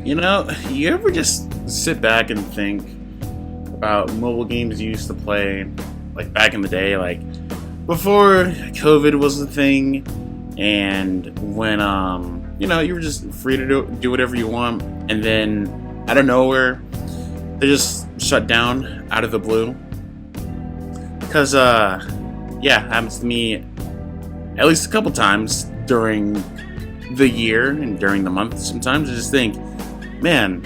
You know, you ever just sit back and think about mobile games you used to play, like back in the day, like before COVID was a thing, and when you were just free to do whatever you want, and then out of nowhere, they just shut down out of the blue. Cause yeah, happens to me at least a couple times during the year and during the month. Sometimes I just think, man,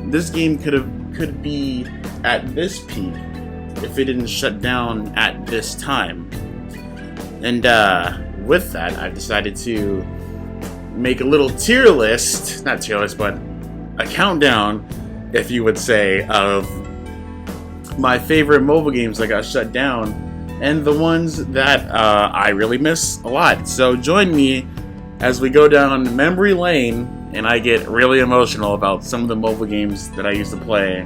this game could be at this peak if it didn't shut down at this time. And with that, I've decided to make a little tier list, not tier list, but a countdown, if you would say, of my favorite mobile games that got shut down and the ones that I really miss a lot. So join me as we go down memory lane and I get really emotional about some of the mobile games that I used to play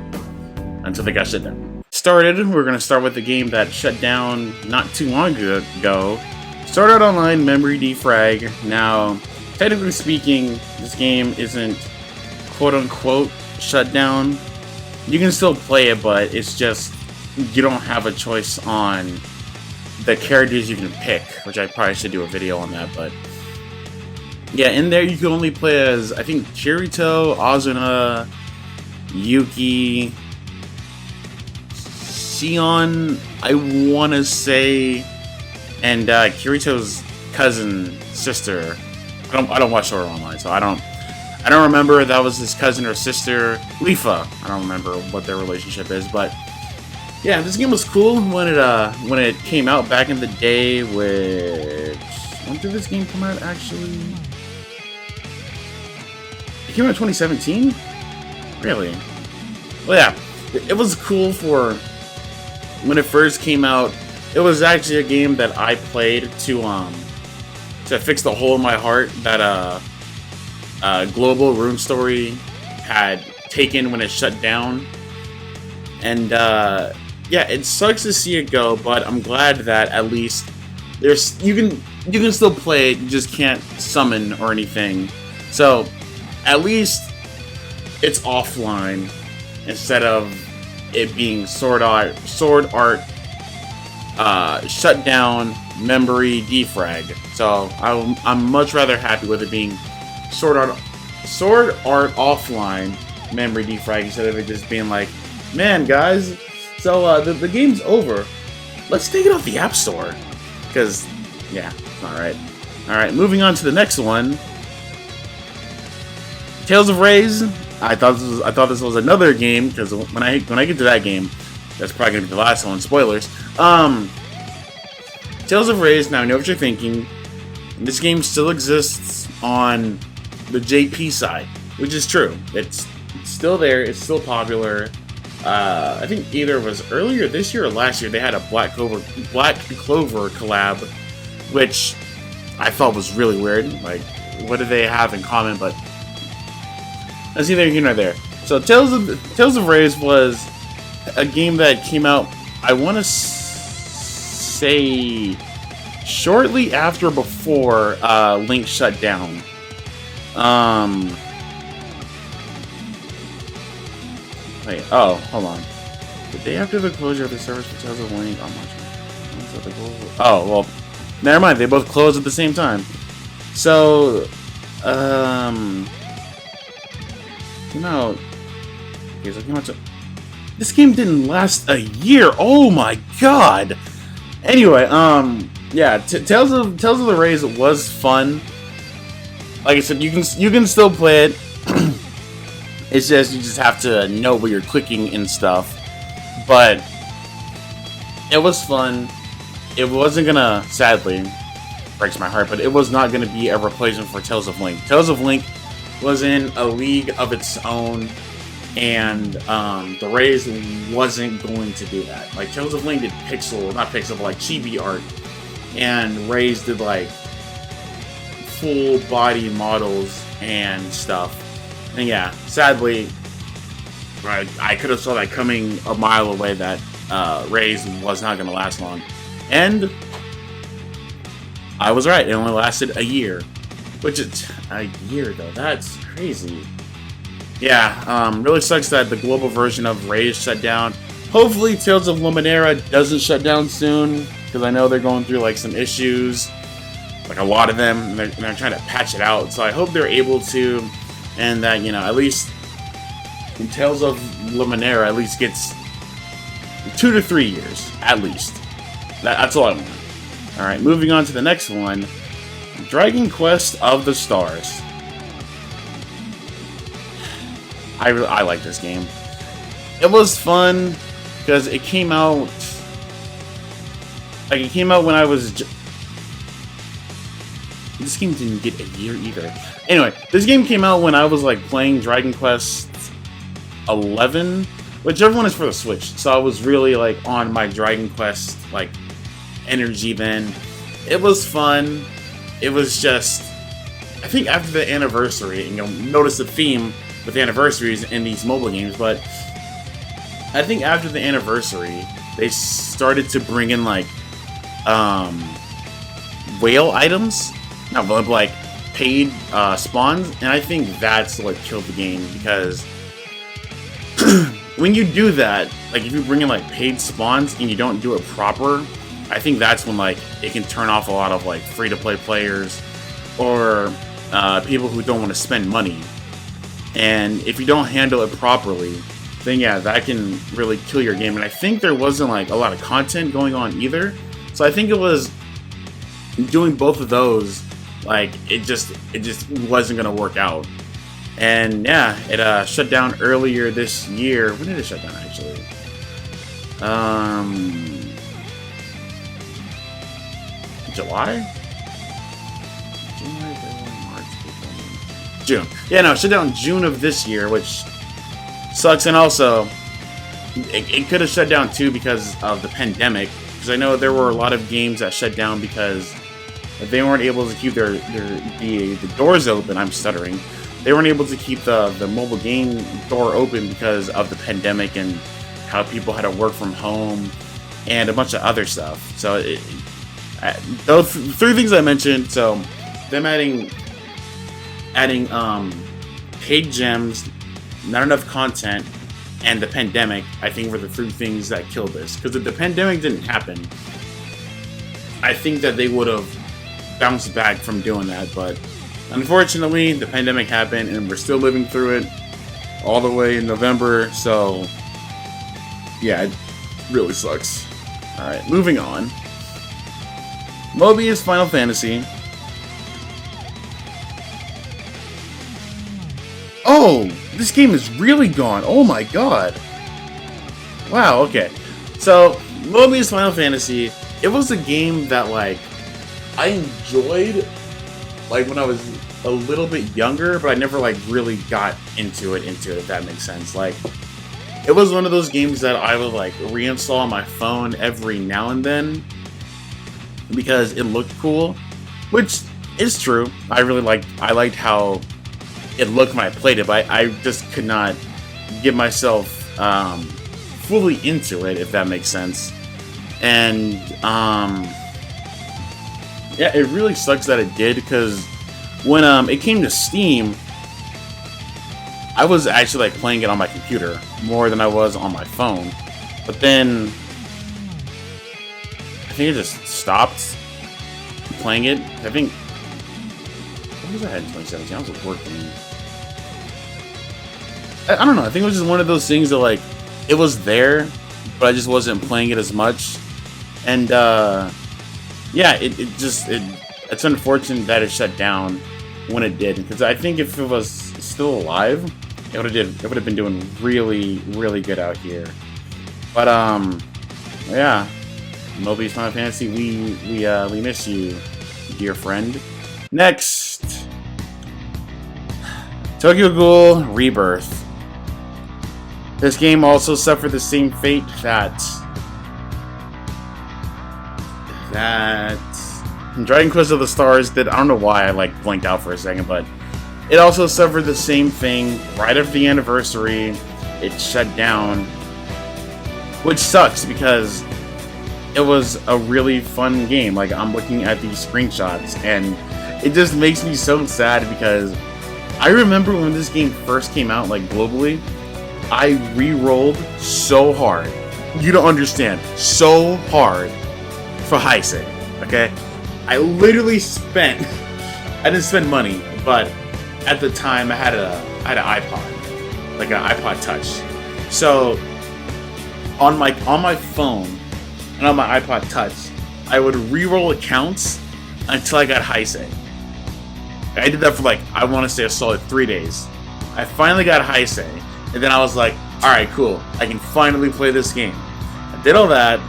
until they got shut down. We're going to start with the game that shut down not too long ago. Sword Art Online Memory Defrag. Now, technically speaking, this game isn't quote-unquote shut down. You can still play it, but it's just you don't have a choice on the characters you can pick, which I probably should do a video on that, but yeah, in there you can only play as, I think, Kirito, Azuna, Yuki, Sion, I want to say, and Kirito's cousin, sister. I don't watch Sword Art Online, so I don't remember if that was his cousin or sister. Lifa. I don't remember what their relationship is, but yeah, this game was cool when it came out back in the day. When did this game come out, actually? It came out in 2017? Really? Well, yeah, it was cool for when it first came out. It was actually a game that I played to fix the hole in my heart that global Rune Story had taken when it shut down. And yeah, it sucks to see it go, but I'm glad that at least you can still play it. You just can't summon or anything. So at least it's offline instead of it being Sword Art shut down memory defrag. So I'm much rather happy with it being Sword Art offline memory defrag instead of it just being like, man, guys, so the game's over. Let's take it off the App Store. Because, yeah, alright. Alright, moving on to the next one. Tales of Raise. I thought this was another game, because when I get to that game, that's probably gonna be the last one. Spoilers. Tales of Raise. Now I know what you're thinking. This game still exists on the JP side, which is true. It's still there. It's still popular. I think either it was earlier this year or last year they had a Black Clover collab, which I thought was really weird. Like, what do they have in common? But that's neither here nor there. So Tales of Raise was a game that came out, I want to say, shortly after before Link shut down. Wait, oh, hold on. The day after the closure of the service for Tales of Link, oh, well, never mind. They both closed at the same time. So, this game didn't last a year. Oh my god. Anyway, yeah, Tales of the Raise was fun. Like I said, you can still play it. It's just you just have to know where you're clicking and stuff. But it was fun. It wasn't gonna, sadly, breaks my heart, but it was not gonna be a replacement for Tales of Link. Tales of Link was in a league of its own, and the Raise wasn't going to do that. Like, Tales of Link did not pixel, but like chibi art, and Raise did like full body models and stuff. And yeah, sadly, I could have saw that coming a mile away, that Raise was not going to last long. And I was right. It only lasted a year. Which is a year, though. That's crazy. yeah, really sucks that the global version of Ray is shut down. Hopefully Tales of Luminera doesn't shut down soon, because I know they're going through like some issues, like a lot of them, and they're trying to patch it out. So I hope they're able to, and that, you know, at least Tales of Luminera at least gets 2 to 3 years, at least. That's all I want. Alright, moving on to the next one. Dragon Quest of the Stars. I like this game. It was fun because it came out when I was this game didn't get a year either. Anyway, this game came out when I was like playing Dragon Quest 11, whichever one is for the Switch. So I was really like on my Dragon Quest like energy then. It was fun. It was just, I think after the anniversary, and you'll notice the theme with the anniversaries in these mobile games, but I think after the anniversary, they started to bring in like whale items, not but like paid spawns, and I think that's what killed the game, because when you do that, like if you bring in like paid spawns and you don't do it proper, I think that's when like it can turn off a lot of like free-to-play players or people who don't want to spend money. And if you don't handle it properly, then yeah, that can really kill your game. And I think there wasn't like a lot of content going on either. So I think it was doing both of those, like it just wasn't gonna work out. And yeah, it shut down earlier this year. When did it shut down actually? July? January, February, March, April, June. Yeah, no, it shut down June of this year, which sucks. And also, it could have shut down too because of the pandemic. Because I know there were a lot of games that shut down because they weren't able to keep the doors open. I'm stuttering. They weren't able to keep the mobile game door open because of the pandemic and how people had to work from home and a bunch of other stuff. So those three things I mentioned, so them adding paid gems, not enough content, and the pandemic, I think were the three things that killed this. Because if the pandemic didn't happen, I think that they would have bounced back from doing that. But unfortunately, the pandemic happened, and we're still living through it all the way in November. So yeah, it really sucks. All right, moving on. Mobius Final Fantasy. Oh, this game is really gone. Oh my god. Wow, okay. So, Mobius Final Fantasy, it was a game that, like, I enjoyed, like, when I was a little bit younger, but I never, like, really got into it, if that makes sense. Like, it was one of those games that I would, like, reinstall on my phone every now and then, because it looked cool, which is true. I liked how it looked when I played it, but I just could not get myself fully into it, if that makes sense. And yeah, it really sucks that it did, because when it came to Steam, I was actually like playing it on my computer more than I was on my phone. But then I think I just stopped playing it. I think, what was I had in 2017? I was working. I don't know. I think it was just one of those things that, like, it was there, but I just wasn't playing it as much. And yeah, it's unfortunate that it shut down when it did, because I think if it was still alive, it would have been doing really, really good out here. But yeah, Mobius Final Fantasy, we miss you, dear friend. Next, Tokyo Ghoul Rebirth. This game also suffered the same fate that Dragon Quest of the Stars did. I don't know why I like blanked out for a second, but it also suffered the same thing right after the anniversary. It shut down, which sucks because it was a really fun game. Like, I'm looking at these screenshots and it just makes me so sad because I remember when this game first came out, like globally, I re-rolled so hard. You don't understand. So hard for high save. Okay? I literally spent, I didn't spend money, but at the time I had an iPod, like an iPod Touch. So on my phone and on my iPod Touch, I would re-roll accounts until I got high save. I did that for like, I want to say a solid 3 days. I finally got high save, and then I was like, alright, cool, I can finally play this game. I did all that,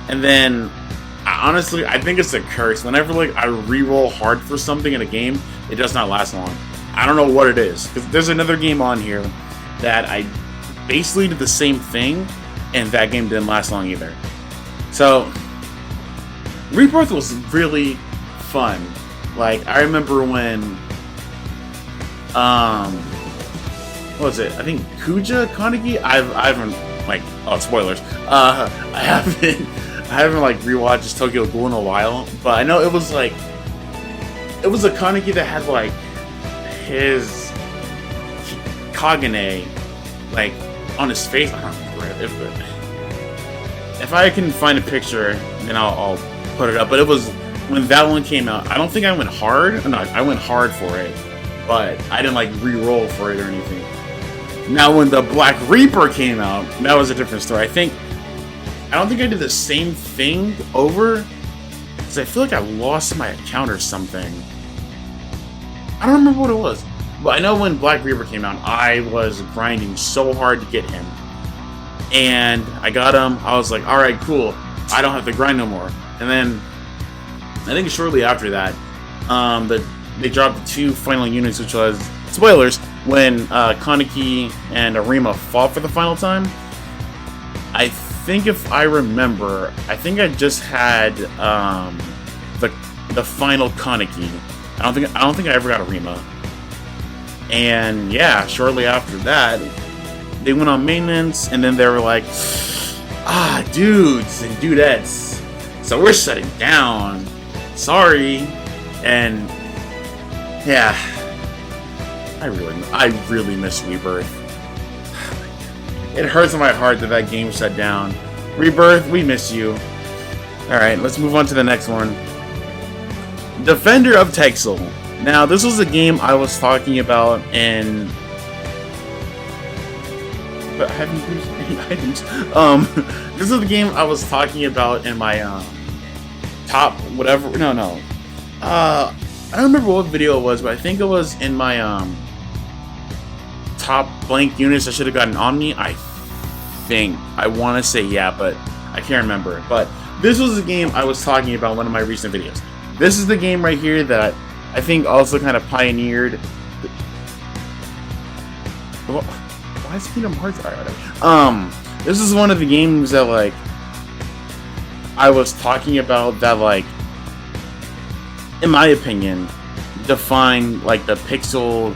and then honestly, I think it's a curse. Whenever like I re-roll hard for something in a game, it does not last long. I don't know what it is, because there's another game on here that I basically did the same thing, and that game didn't last long either. So Rebirth was really fun. Like, I remember when what was it? I think Kuja Kaneki? I haven't, like, oh, spoilers. I haven't like rewatched Tokyo Ghoul in a while, but I know it was a Kaneki that had like his Kagane like on his face. I don't remember if I can find a picture, then I'll put it up. But it was when that one came out. I don't think I went hard. No, I went hard for it, but I didn't like re-roll for it or anything. Now, when the Black Reaper came out, that was a different story. I don't think I did the same thing over, because I feel like I lost my account or something. I don't remember what it was. But I know when Black Reaper came out, I was grinding so hard to get him. And I got him, I was like, alright, cool, I don't have to grind no more. And then, I think shortly after that, they dropped the 2 final units, which was, spoilers, when Kaneki and Arima fought for the final time. I think if I remember, I think I just had the final Kaneki. I don't think I ever got Arima. And yeah, shortly after that, they went on maintenance, and then they were like, dudes and dudettes, so we're shutting down. Sorry. And yeah, I really miss Rebirth. It hurts in my heart that game shut down. Rebirth, we miss you. Alright, let's move on to the next one. Defender of Texel. Now, this was a game I was talking about in... But I haven't used any items. This is the game I was talking about in my top whatever... No. I don't remember what video it was, but I think it was in my top blank units I should have gotten Omni. I want to say yeah, but I can't remember. But this was the game I was talking about in one of my recent videos. This is the game right here that I think also kind of pioneered. Why is Kingdom Hearts? Alright. This is one of the games that like I was talking about that like, in my opinion, defined like the pixel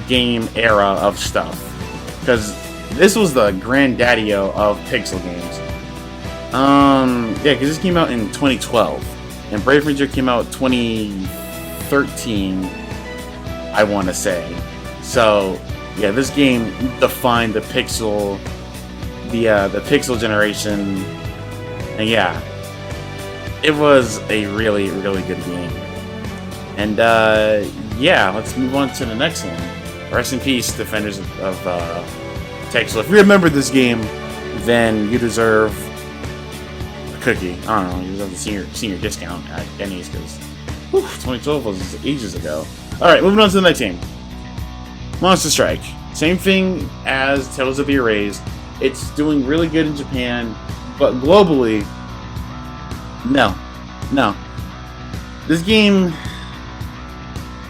game era of stuff, because this was the granddaddy-o of pixel games. Yeah, because this came out in 2012, and Brave Ranger came out 2013, I want to say. So yeah, this game defined the pixel generation, and yeah, it was a really, really good game. And yeah, let's move on to the next one. Rest in peace, Defenders of Texel. If you remember this game, then you deserve a cookie. I don't know, you deserve the senior discount at Denny's, because 2012 was ages ago. Alright, moving on to the next game. Monster Strike. Same thing as Tales of the Erased. It's doing really good in Japan, but globally, no. This game...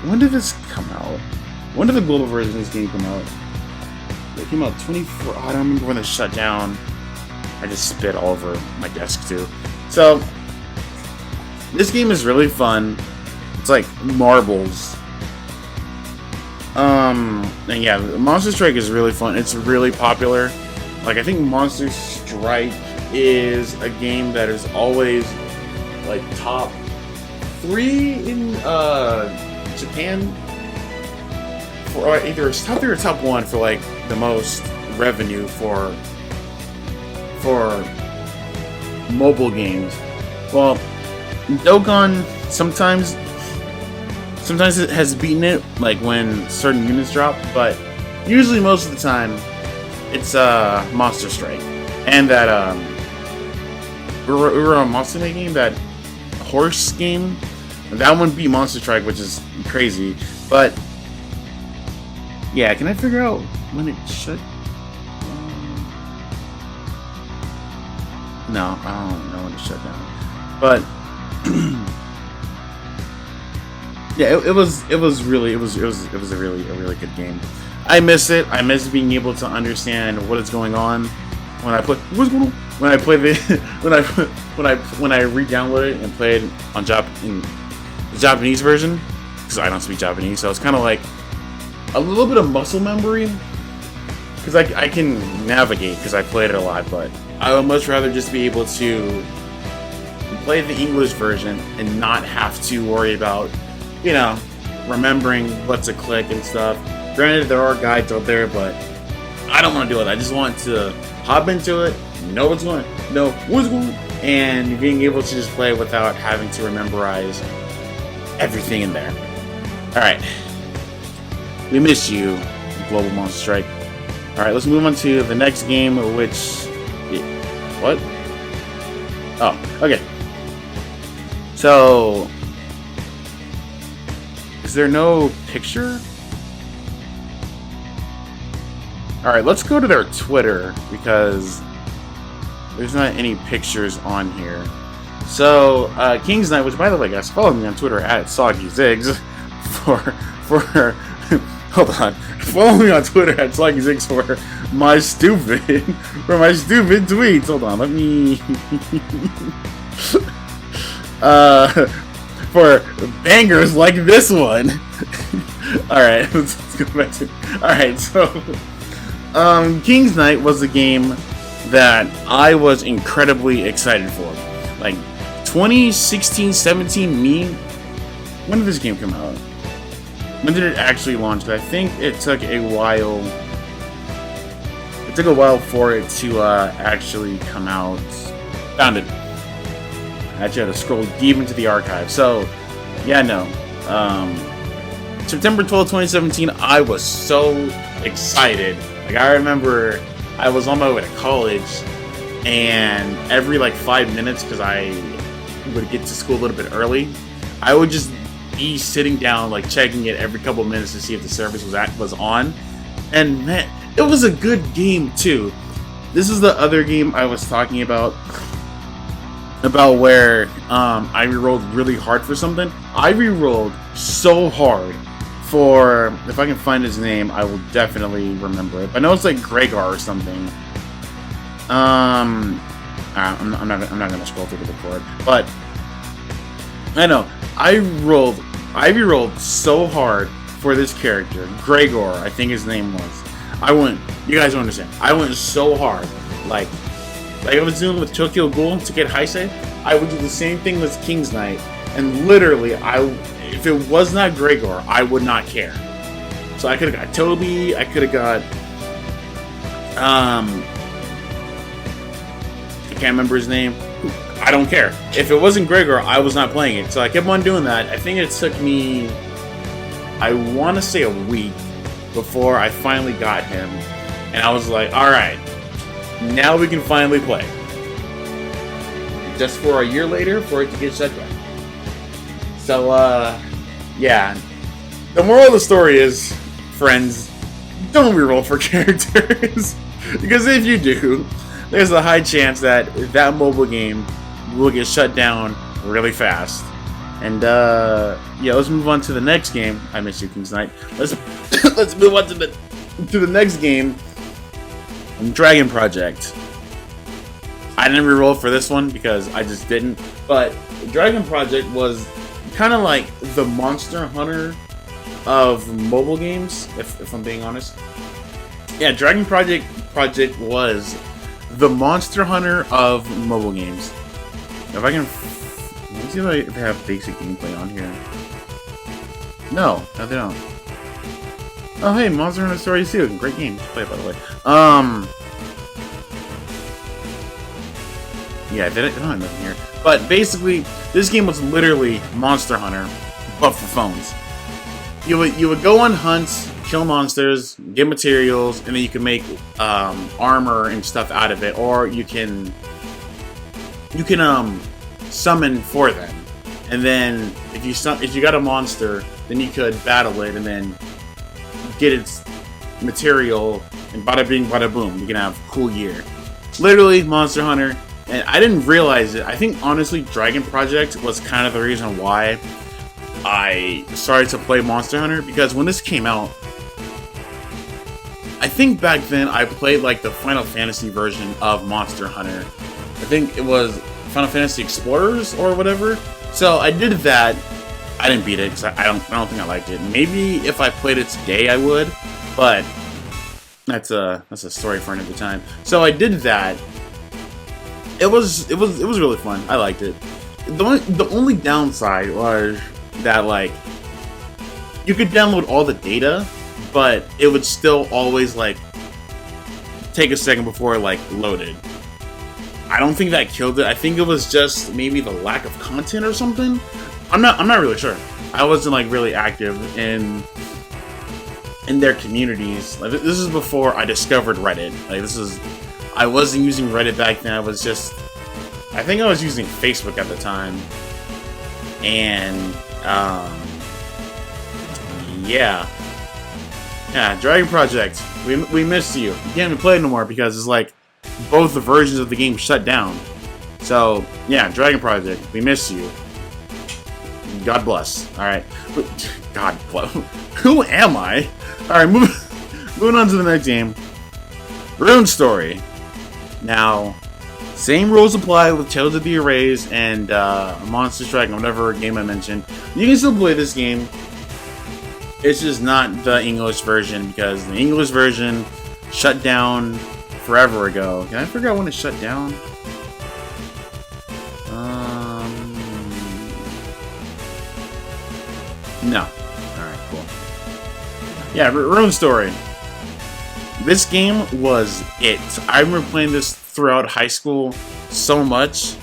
When did this come out? When did the global version of this game come out? It came out 24... I don't remember when it shut down. I just spit all over my desk too. So, this game is really fun. It's like marbles. And yeah, Monster Strike is really fun. It's really popular. Like, I think Monster Strike is a game that is always like top 3 in Japan for either top 3 or top 1 for like the most revenue for mobile games. Well, Dokkan sometimes it has beaten it, like when certain units drop, but usually most of the time it's Monster Strike. And that we're a Monster game, that horse game, that one beat Monster Strike, which is crazy. But yeah, can I figure out when it shut? No, I don't know when it shut down. But yeah, it was a really good game. I miss it. I miss being able to understand what is going on when I play. When I play the when I re-download it and play it on in the Japanese version, because I don't speak Japanese, so it's kind of like a little bit of muscle memory, because I can navigate because I played it a lot. But I would much rather just be able to play the English version and not have to worry about, you know, remembering what to click and stuff. Granted, there are guides out there, but I don't want to do it. I just want to hop into it, know what's going on, and being able to just play without having to memorize everything in there. Alright. We miss you, Global Monster Strike. Alright, let's move on to the next game, which... What? Oh, okay. So... Is there no picture? Alright, let's go to their Twitter, because there's not any pictures on here. So, King's Knight, which by the way, guys, follow me on Twitter at SoggyZigs for hold on. Follow me on Twitter at SoggyZigs for my stupid tweets. Hold on, let me for bangers like this one. Alright, let's go back to alright, so King's Knight was a game that I was incredibly excited for. Like 2016-17 me, when did this game come out? When did it actually launch? I think it took a while. It took a while for it to actually come out. Found it. I actually had to scroll deep into the archive. So, yeah, no. September 12, 2017, I was so excited. Like, I remember I was on my way to college, and every like 5 minutes, because I would get to school a little bit early, I would just be sitting down, like checking it every couple of minutes to see if the service was on. And man, it was a good game too. This is the other game I was talking about where I re-rolled really hard for something. I re-rolled so hard for, if I can find his name, I will definitely remember it. I know it's like Gregor or something. I'm not gonna scroll through the report, but I know I re-rolled so hard for this character, Gregor, I think his name was. You guys don't understand. I went so hard, like I was doing with Tokyo Ghoul to get high save. I would do the same thing with King's Knight, and literally, if it was not Gregor, I would not care. So I could have got Toby, I could have got I can't remember his name. I don't care. If it wasn't Gregor, I was not playing it. So I kept on doing that. I think it took me, I want to say, a week before I finally got him. And I was like, alright, now we can finally play. Just for a year later, for it to get shut down. So, yeah. The moral of the story is, friends, don't reroll for characters. Because if you do, there's a high chance that that mobile game will get shut down really fast. And yeah, let's move on to the next game. I miss you, King's Knight. Let's move on to the next game, Dragon Project. I didn't reroll for this one because I just didn't. But Dragon Project was kind of like the Monster Hunter of mobile games, if I'm being honest. Yeah, Dragon Project was the Monster Hunter of mobile games. If I can, let's see if I have basic gameplay on here. No, they don't. Oh hey, Monster Hunter Story 2, great game to play by the way. Yeah, I don't have nothing here. But basically, this game was literally Monster Hunter, but for phones. You would go on hunts, kill monsters, get materials, and then you can make armor and stuff out of it, or you can summon for them. And then if you got a monster, then you could battle it and then get its material, and bada bing bada boom, you can have cool gear. Literally Monster Hunter. And I didn't realize it. I think honestly Dragon Project was kind of the reason why I started to play Monster Hunter, because when this came out, I think back then I played like the Final Fantasy version of Monster Hunter. I think it was Final Fantasy Explorers or whatever. So I did that. I didn't beat it because I don't think I liked it. Maybe if I played it today I would, but that's a story for another time. So I did that. It was really fun. I liked it. The only downside was that like you could download all the data, but it would still always like take a second before it like loaded. I don't think that killed it. I think it was just maybe the lack of content or something. I'm not really sure. I wasn't like really active in their communities. Like, this is before I discovered Reddit. Like I wasn't using Reddit back then. I think I was using Facebook at the time. And yeah, Dragon Project. We missed you. You can't even play it no more because it's like both the versions of the game shut down. So yeah, Dragon Project. We miss you. God bless. All right. God bless. Who am I? All right, moving on to the next game. Rune Story. Now, same rules apply with Tales of the Arrays and Monster Strike, whatever game I mentioned. You can still play this game. It's just not the English version because the English version shut down forever ago. Can I figure out when it shut down? No. Alright, cool. Yeah, Rune Story. This game was it. I remember playing this throughout high school so much.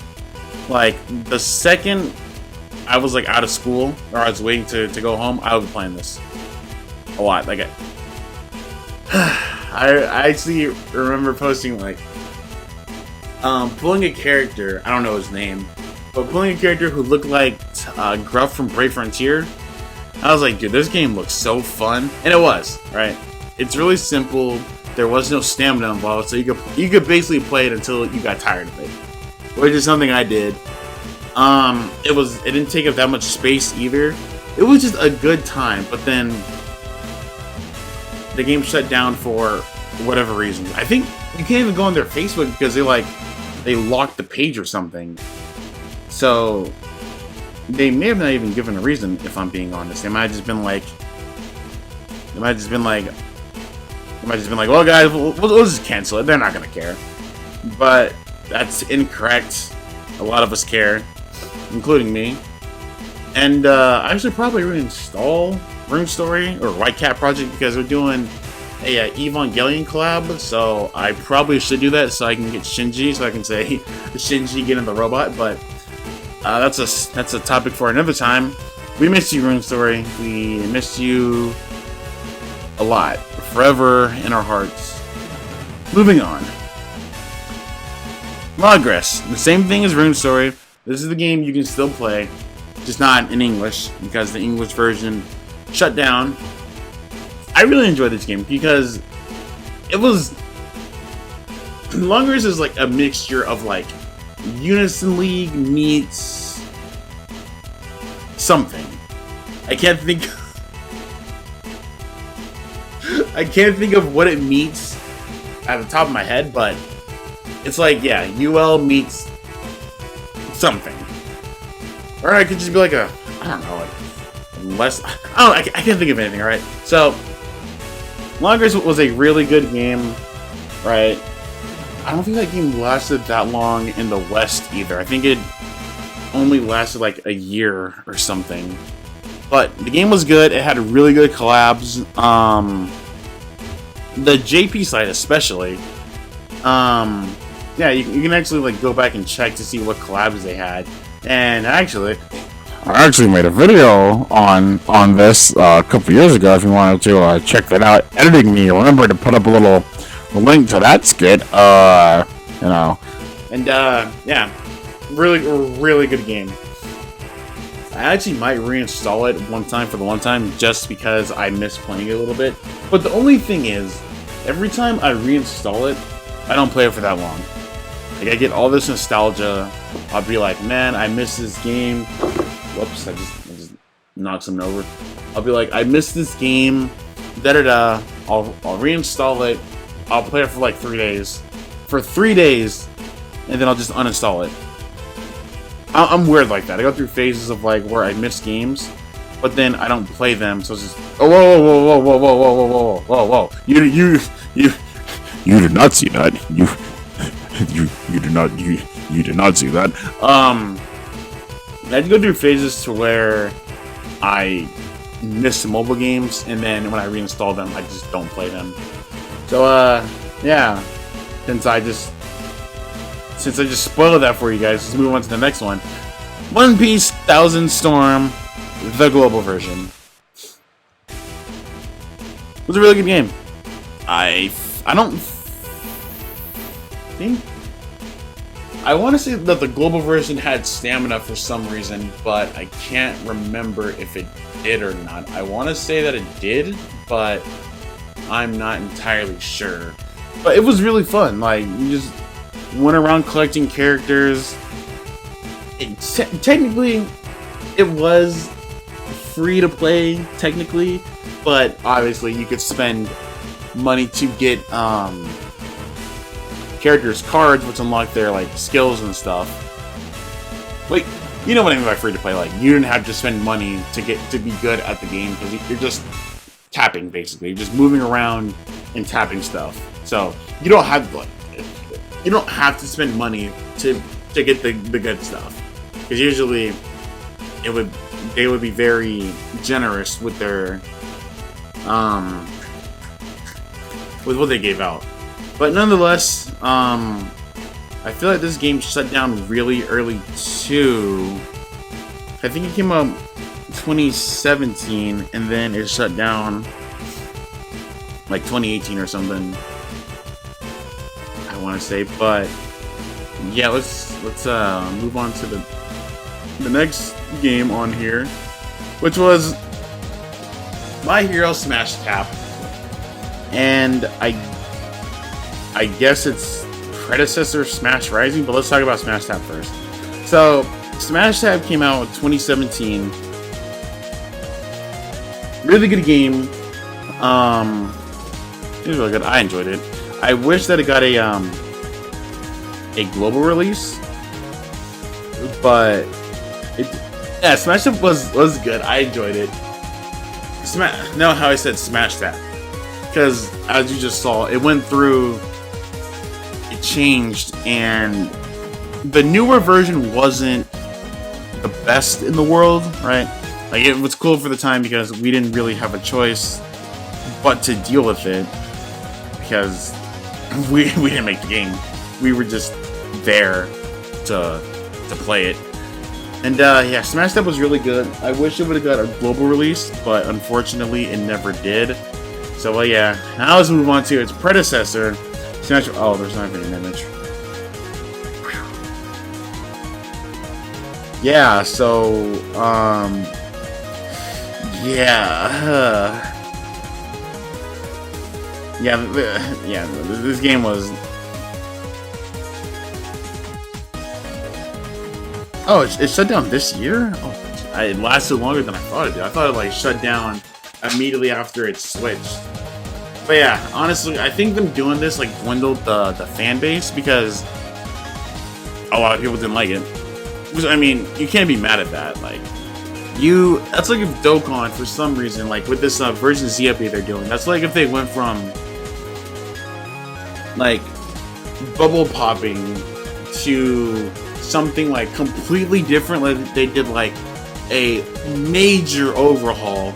Like, the second I was like out of school, or I was waiting to go home, I would be playing this. A lot. Like, I actually remember posting like, pulling a character, I don't know his name, but pulling a character who looked like Gruff from Brave Frontier. I was like, dude, this game looks so fun. And it was, right? It's really simple. There was no stamina involved, so you could basically play it until you got tired of it. Which is something I did. It didn't take up that much space either. It was just a good time, but then the game shut down for whatever reason. I think you can't even go on their Facebook because they locked the page or something. So they may have not even given a reason, if I'm being honest. They might have just been like, well guys, we'll just cancel it. They're not gonna care. But that's incorrect. A lot of us care, including me. And I should probably reinstall Rune Story or White Cat Project because we're doing a Evangelion collab. So I probably should do that so I can get Shinji, so I can say Shinji getting the robot. But that's a topic for another time. We missed you, Rune Story. We missed you a lot. Forever in our hearts. Moving on. Progress. The same thing as Rune Story. This is the game you can still play, just not in English because the English version shut down. I really enjoyed this game because it was. Progress is like a mixture of like Unison League meets something. I can't think of what it meets at the top of my head, but it's like, yeah, UL meets something. Or I could just be like I don't know, I can't think of anything, alright? So, Progress was a really good game, right? I don't think that game lasted that long in the West either. I think it only lasted like a year or something. But the game was good. It had really good collabs. The JP site especially. Yeah, you can actually like go back and check to see what collabs they had. And actually, I actually made a video on this a couple years ago. If you wanted to check that out, editing me. Remember to put up a little link to that skit. You know, and yeah, really good game. I actually might reinstall it one time just because I miss playing it a little bit. But the only thing is, every time I reinstall it, I don't play it for that long. Like, I get all this nostalgia. I'll be like, man, I miss this game. Whoops, I just knocked something over. I'll be like, I miss this game. Da-da-da. I'll reinstall it. I'll play it for like 3 days. For 3 days, and then I'll just uninstall it. I'm weird like that. I go through phases of like where I miss games, but then I don't play them. So it's just, oh, whoa. You did not see that. You did not see that. I had to go through phases to where I miss the mobile games, and then when I reinstall them, I just don't play them. So yeah, since I just spoiled that for you guys, let's move on to the next one. One Piece Thousand Storm, the global version. It was a really good game. I don't think, I want to say that the global version had stamina for some reason, but I can't remember if it did or not. I want to say that it did, but I'm not entirely sure. But it was really fun. Like, you just went around collecting characters. Technically, it was free to play, technically, but obviously you could spend money to get characters' cards, which unlock their like skills and stuff. Like, you know what I mean by free to play? Like, you didn't have to spend money to be good at the game, because you're just tapping, basically. You're just moving around and tapping stuff. So you don't have to spend money to get the good stuff, because usually they would be very generous with their with what they gave out. But nonetheless, I feel like this game shut down really early too. I think it came out 2017, and then it shut down like 2018 or something, I want to say. But yeah, let's move on to the next game on here, which was My Hero Smash Tap, and I guess it's predecessor Smash Rising, but let's talk about Smash Tap first. So Smash Tap came out in 2017. Really good game. It was really good. I enjoyed it. I wish that it got a global release, but Smash Tap was good. I enjoyed it. Know how I said Smash Tap, because as you just saw, it went through, it changed, and the newer version wasn't the best in the world, right? Like, it was cool for the time because we didn't really have a choice but to deal with it, because we didn't make the game. We were just there to play it. And yeah, Smash Tap was really good. I wish it would have got a global release, but unfortunately it never did. So well, yeah, now let's move on to its predecessor, Smash. Oh, there's not even an image. Yeah, so yeah, this game was. Oh, it shut down this year? Oh, it lasted longer than I thought it did. I thought it like shut down immediately after it switched. But yeah, honestly, I think them doing this like dwindled the fan base, because a lot of people didn't like it. I mean, you can't be mad at that. Like, that's like if Dokkan, for some reason, like with this version Z update they're doing, that's like if they went from like bubble popping to something like completely different, like they did like a major overhaul,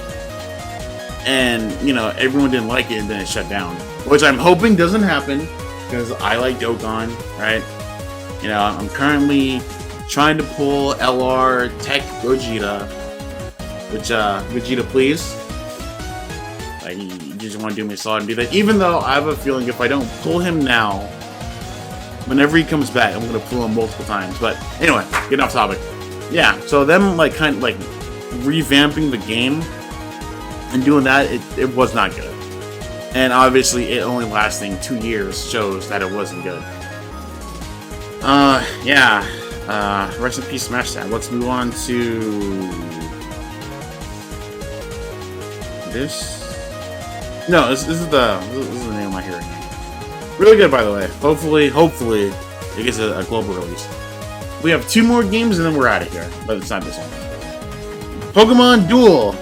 and you know, everyone didn't like it, and then it shut down. Which I'm hoping doesn't happen, because I like Dokkan, right? You know, I'm currently trying to pull LR Tech Gogeta, which Vegeta, please. Like, you just want to do me a solid and do that. Even though I have a feeling if I don't pull him now, whenever he comes back, I'm gonna pull him multiple times. But anyway, getting off topic. Yeah, so them like kind of like revamping the game and doing that, it was not good. And obviously, it only lasting 2 years shows that it wasn't good. Yeah. Rest in peace, Smash Tab. Let's move on to this. No, this is the name of my hearing. Really good, by the way. Hopefully, it gets a global release. We have 2 more games and then we're out of here. But it's not this one. Pokemon Duel.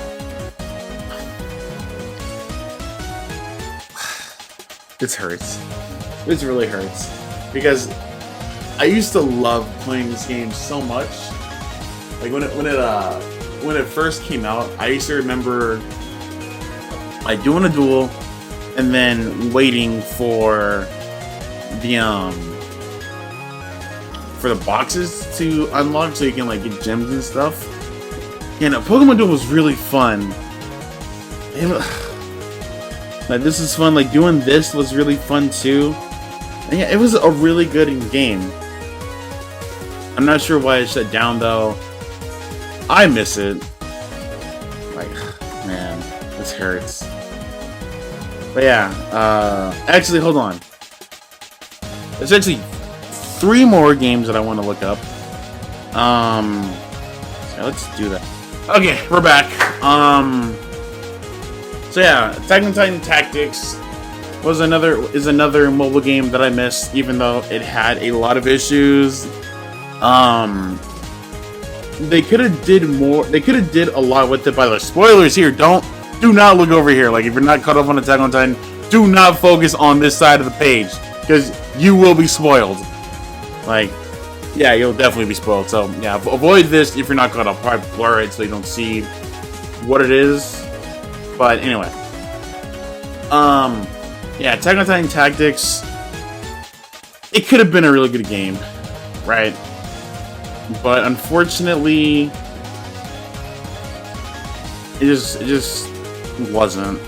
This hurts. This really hurts. Because I used to love playing this game so much. Like when it first came out, I used to remember like doing a duel and then waiting for the boxes to unlock so you can like get gems and stuff. And Pokemon Duel was really fun. Like this is fun. Like doing this was really fun too. And yeah, it was a really good game. I'm not sure why it shut down though. I miss it. Like, man, this hurts. But yeah, actually, hold on. There's actually 3 more games that I want to look up. So let's do that. Okay, we're back. So yeah, Techno Tactics is another mobile game that I missed, even though it had a lot of issues. They could have did more. They could have did a lot with it. By the way, spoilers here. Do not look over here. Like if you're not caught up on Attack on Titan, do not focus on this side of the page because you will be spoiled. Like, yeah, you'll definitely be spoiled. So yeah, avoid this if you're not caught up. Probably blur it so you don't see what it is. But anyway, yeah, Attack on Titan Tactics. It could have been a really good game, right? But unfortunately, it just wasn't.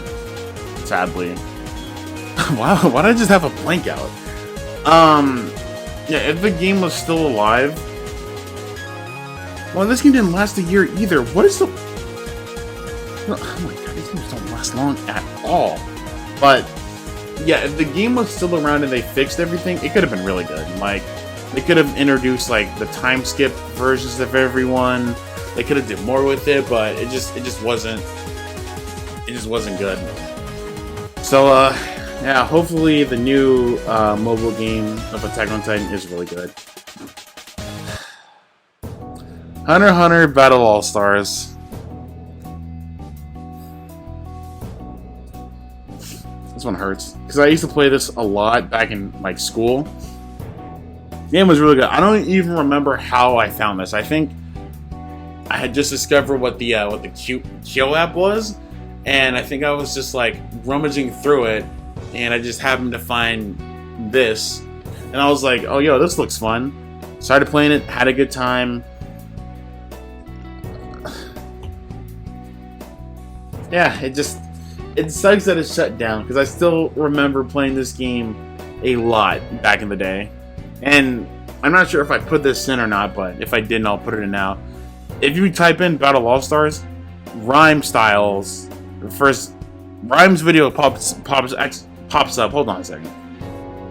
Sadly, wow, why did I just have a blank out? Yeah, if the game was still alive, well, this game didn't last a year either. What is the? Oh my god, these games don't last long at all. But yeah, if the game was still around and they fixed everything, it could have been really good. Like. They could have introduced like the time skip versions of everyone. They could have did more with it, but it just wasn't good. So yeah, hopefully the new mobile game of Attack on Titan is really good. Hunter x Hunter Battle All Stars. This one hurts because I used to play this a lot back in like school. The game was really good. I don't even remember how I found this. I think I had just discovered what the Kyo app was, and I think I was just like rummaging through it, and I just happened to find this, and I was like, "Oh, yo, this looks fun." Started playing it, had a good time. Yeah, it sucks that it shut down because I still remember playing this game a lot back in the day. And I'm not sure if I put this in or not, but if I didn't, I'll put it in now. If you type in Battle All Stars, Rhyme Styles, the first Rhyme's video pops up. Hold on a second.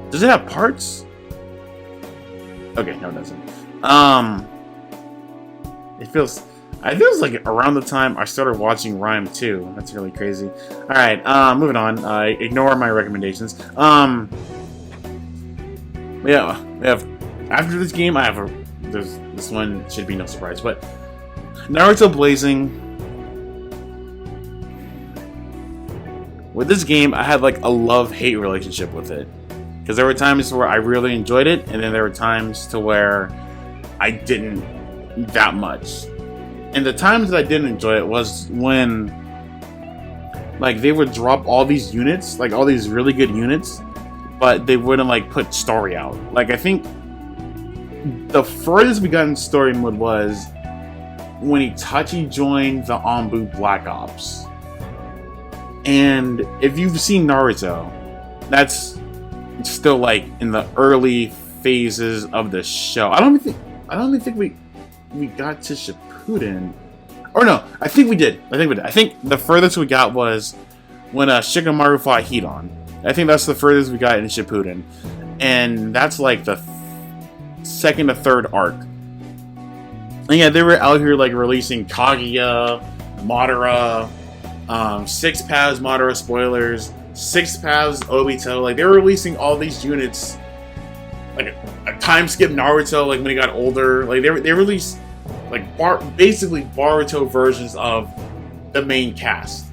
Does it have parts? Okay, no, it doesn't. It feels like around the time I started watching Rhyme too. That's really crazy. All right, moving on. Ignore my recommendations. Yeah, we have after this game. This one should be no surprise, but Naruto Blazing. With this game, I had like a love-hate relationship with it because there were times where I really enjoyed it, and then there were times to where I didn't that much. And the times that I didn't enjoy it was when, like, they would drop all these units, like all these really good units, but they wouldn't like put story out. Like, I think the furthest we got in story mode was when Itachi joined the Anbu Black Ops. And if you've seen Naruto, that's still like in the early phases of the show. I don't even think we got to Shippuden. Or no, I think we did. I think the furthest we got was when Shikamaru fought Hidan. I think that's the furthest we got in Shippuden. And that's like the second to third arc. And yeah, they were out here like releasing Kaguya, Madara, Six Paths Madara spoilers, Six Paths Obito. Like, they were releasing all these units, like a time skip Naruto. Like, when he got older, like they released like basically Boruto versions of the main cast,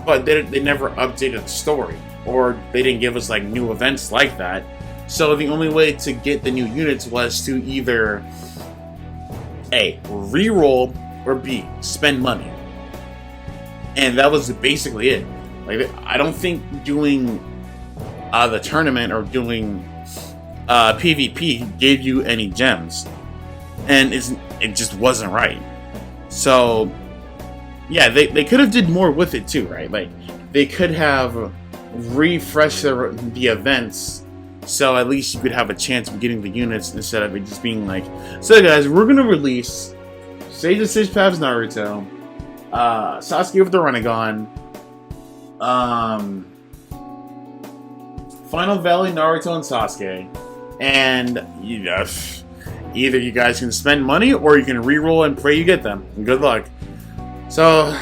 but they never updated the story, or they didn't give us like new events like that. So the only way to get the new units was to either A, reroll, or B, spend money. And that was basically it. Like, I don't think doing the tournament or doing PvP gave you any gems. And it just wasn't right. So, yeah, they could have did more with it too, right? Like, they could have refreshed the events, so at least you could have a chance of getting the units instead of it just being like, so guys, we're gonna release Sage of Six Paths Naruto, Sasuke with the Rinnegan, Final Valley Naruto and Sasuke, and either you guys can spend money or you can reroll and pray you get them. And good luck. So,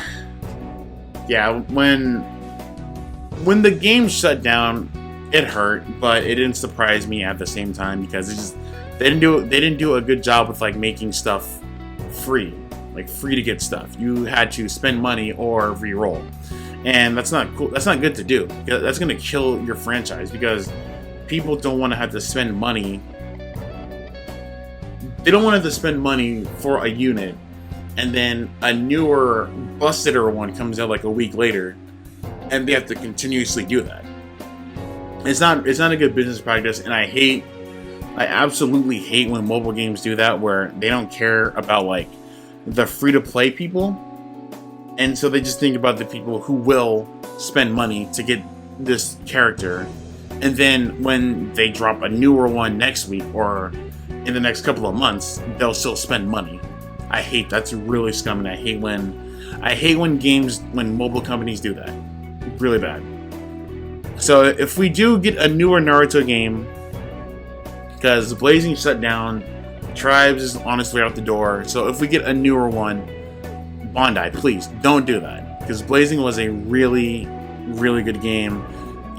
yeah, when the game shut down, it hurt, but it didn't surprise me at the same time because they didn't do a good job with like making stuff free to get stuff. You had to spend money or reroll, and that's not cool. That's not good to do. That's gonna kill your franchise because people don't want to have to spend money. They don't want to have to spend money for a unit, and then a newer, busted-er one comes out like a week later, and they have to continuously do that. It's not a good business practice, and I absolutely hate when mobile games do that, where they don't care about like the free-to-play people, and so they just think about the people who will spend money to get this character, and then when they drop a newer one next week or in the next couple of months, they'll still spend money. I hate that's really scum, and I hate when mobile companies do that. Really bad. So if we do get a newer Naruto game, because Blazing shut down, Tribes is honestly out the door. So if we get a newer one, Bandai, please don't do that, because Blazing was a really, really good game,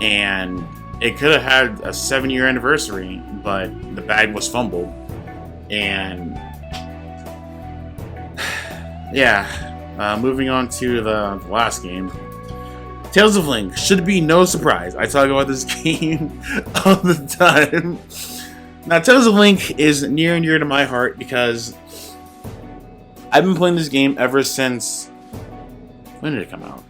and it could have had a 7-year anniversary, but the bag was fumbled. And yeah, moving on to the last game. Tales of Link should be no surprise. I talk about this game all the time. Now, Tales of Link is near and dear to my heart because I've been playing this game ever since... When did it come out?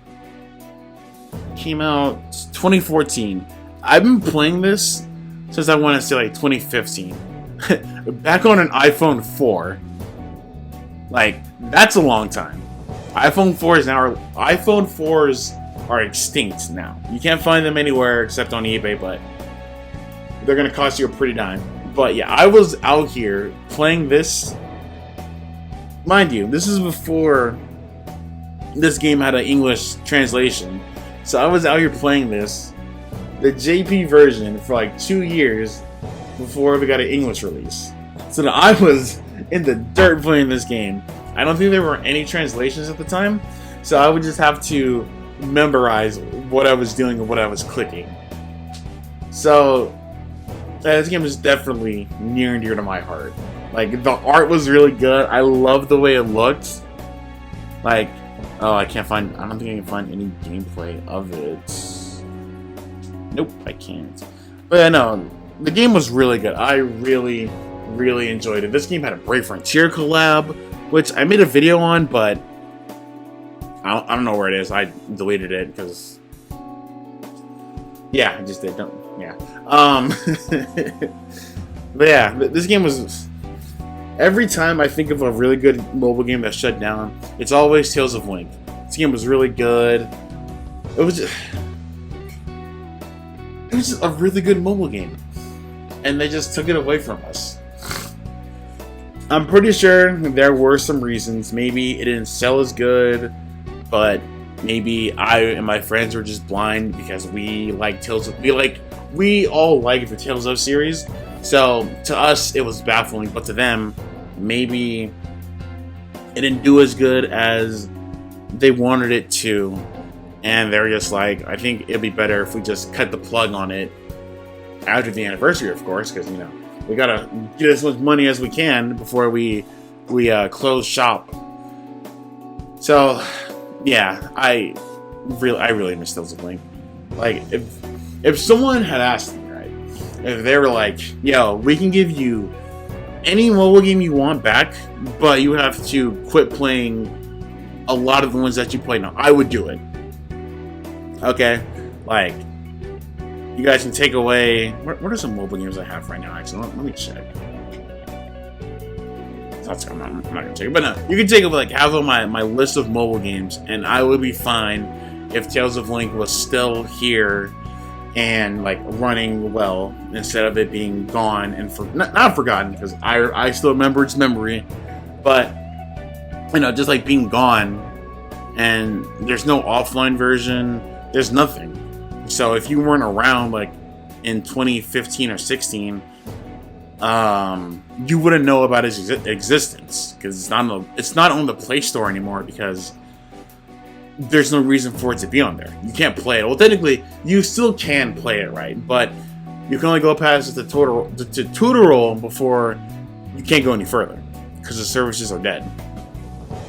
It came out 2014. I've been playing this since I want to say like 2015. Back on an iPhone 4. Like, that's a long time. iPhone 4s are extinct now. You can't find them anywhere except on eBay, but they're gonna cost you a pretty dime. But yeah, I was out here playing this. Mind you, this is before this game had an English translation. So I was out here playing this, the JP version, for like 2 years before we got an English release. So I was in the dirt playing this game. I don't think there were any translations at the time, so I would just have to memorize what I was doing and what I was clicking. So this game is definitely near and dear to my heart. Like, the art was really good. I love the way it looked. Like, I don't think I can find any gameplay of it. Nope, I can't. But yeah, no, the game was really good. I really, really enjoyed it. This game had a Brave Frontier collab which I made a video on, but I don't know where it is. I deleted it because, yeah, I just did. But yeah, this game was. Every time I think of a really good mobile game that shut down, it's always Tales of Link. This game was really good. It was just a really good mobile game, and they just took it away from us. I'm pretty sure there were some reasons. Maybe it didn't sell as good, but maybe I and my friends were just blind because we like Tales of. We all like the Tales of series. So to us it was baffling, but to them maybe it didn't do as good as they wanted it to, and they're just like, I think it'd be better if we just cut the plug on it after the anniversary, of course, because you know we gotta get as much money as we can before we close shop. So yeah, I really miss Tales of Link. Like if someone had asked me, right, if they were like, yo, we can give you any mobile game you want back, but you have to quit playing a lot of the ones that you play now, I would do it. Okay? Like, you guys can take away... What are some mobile games I have right now, actually? Let me check. I'm not going to take it. But no, you can take away like half of my list of mobile games, and I would be fine if Tales of Link was still here and like running well, instead of it being gone and not forgotten, because I still remember its memory, but you know, just like being gone, and there's no offline version, there's nothing. So if you weren't around like in 2015 or 16, you wouldn't know about its existence, because it's not on the Play Store anymore, because there's no reason for it to be on there. You can't play it. Well, technically, you still can play it, right? But you can only go past the tutorial before you can't go any further, because the services are dead.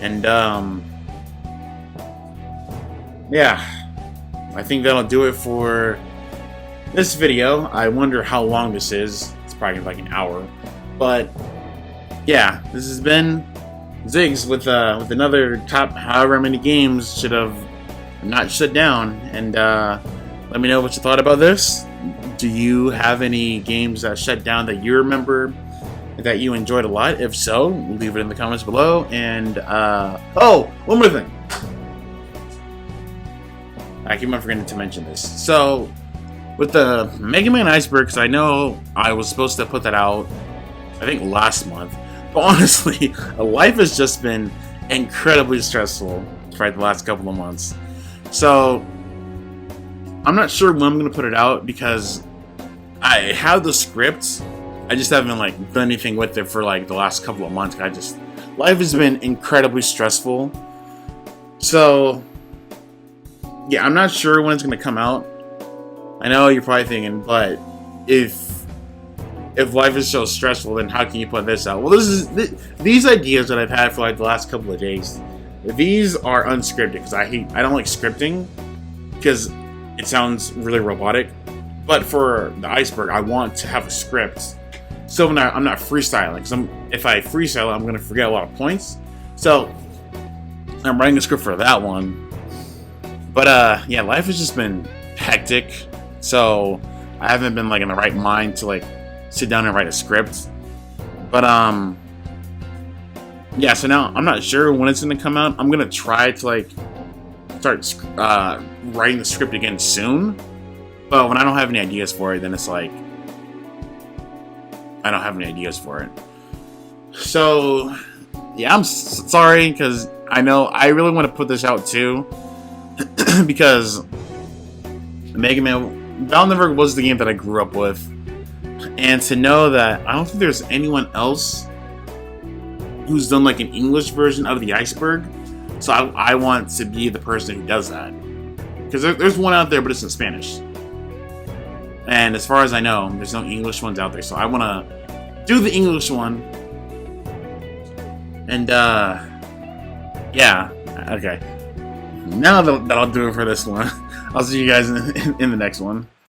And yeah, I think that'll do it for this video. I wonder how long this is. It's probably like an hour. But yeah, this has been Ziggs with another top however many games should have not shut down. And let me know what you thought about this. Do you have any games that shut down that you remember that you enjoyed a lot? If so, leave it in the comments below. And oh, one more thing. I keep on forgetting to mention this. So with the Mega Man Iceberg, because I know I was supposed to put that out, I think last month. But honestly, life has just been incredibly stressful for the last couple of months. So I'm not sure when I'm going to put it out, because I have the script. I just haven't like done anything with it for like the last couple of months. Life has been incredibly stressful. So yeah, I'm not sure when it's going to come out. I know you're probably thinking, but if life is so stressful, then how can you put this out? Well, these ideas that I've had for like the last couple of days, these are unscripted, because I don't like scripting, because it sounds really robotic. But for the Iceberg, I want to have a script, so I'm not freestyling. Because if I freestyle, I'm going to forget a lot of points. So I'm writing a script for that one. But yeah, life has just been hectic, so I haven't been like in the right mind to like sit down and write a script. But yeah, so now I'm not sure when it's gonna come out. I'm gonna try to like start writing the script again soon. But when I don't have any ideas for it, then it's like I don't have any ideas for it. So yeah, I'm sorry, because I know I really want to put this out too. Because Mega Man Valdenberg was the game that I grew up with, and to know that I don't think there's anyone else who's done like an English version of the Iceberg, so I want to be the person who does that, because there's one out there, but it's in Spanish, and as far as I know, there's no English ones out there, so I want to do the English one. And yeah, okay. Now that'll do it for this one. I'll see you guys in the next one.